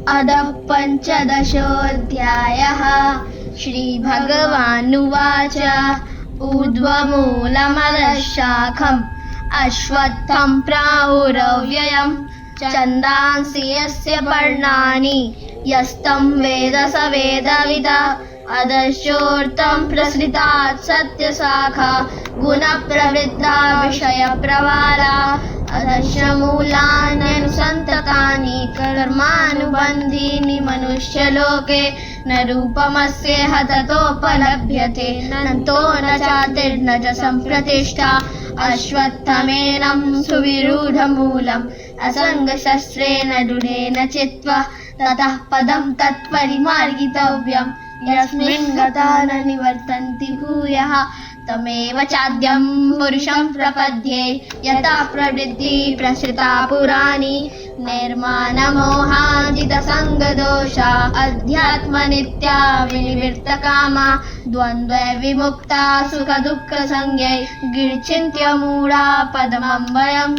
अधः पञ्चदशोऽध्यायः। श्रीभगवानुवाच ऊर्ध्वमूलमधः शाखम् अश्वत्थं प्राहुरव्ययम् छन्दांसि यस्य पर्णानि यस्तं वेद स वेदविदः। अधश्चोर्ध्वं प्रसृतात् सत्यशाखा गुणप्रवृद्धा विषयप्रवाला। अधश्च मूलान्यनुसन्ततानि कर्मानुबन्धीनि मनुष्यलोके न रूपमस्येह ततोपलभ्यते नन्तो न चातिर्न च सम्प्रतिष्ठा। अश्वत्थमेनं सुविरूढमूलम् असङ्गशस्त्रेण दृढेन चित्वा ततः पदं तत्परिमार्गितव्यम् यस्मिन् गता न निवर्तन्ति भूयः तमेव चाद्यं पुरुषं प्रपद्ये यथा प्रवृत्ति प्रसृता पुराणी। निर्माणमोहाजितसङ्गदोषा अध्यात्मनित्या विनिवृत्तकामा द्वन्द्वे विमुक्ता सुखदुःखसंज्ञै गिर्चिन्त्यमूढा पदमम्बयं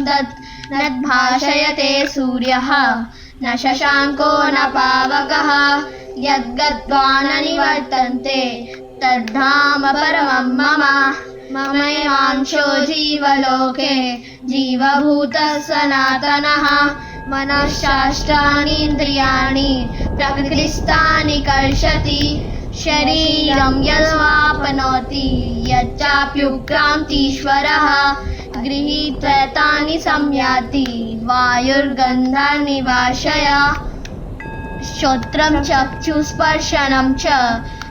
नद्भाषयते सूर्यः न शशाङ्को न पावकः यद्गत्वा न निवर्तन्ते तद्धाम परमं मम। ममैवांशो जीवलोके जीवभूतः सनातनः। मनश्शास्त्राणीन्द्रियाणि प्रकृतिस्थानि कर्षति शरीरं यद्वाप्नोति यच्चाप्युत्क्रान्तीश्वरः। गृहीत्वैतानि संयाति वायुर्गन्धनिवाशय। श्रोत्रं चक्षुस्पर्शनं च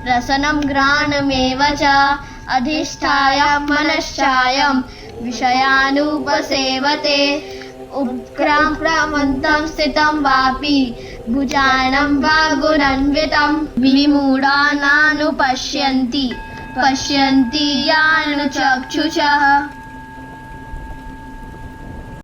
रसनं घ्राणमेव च अधिष्ठाय मनश्चायं विषयानुपसेवते। उत्क्रान्तं स्थितं वापि भुजानं वा गुणान्वितं विमूढा नानुपश्यन्ति पश्यन्ति यानुचक्षुषः।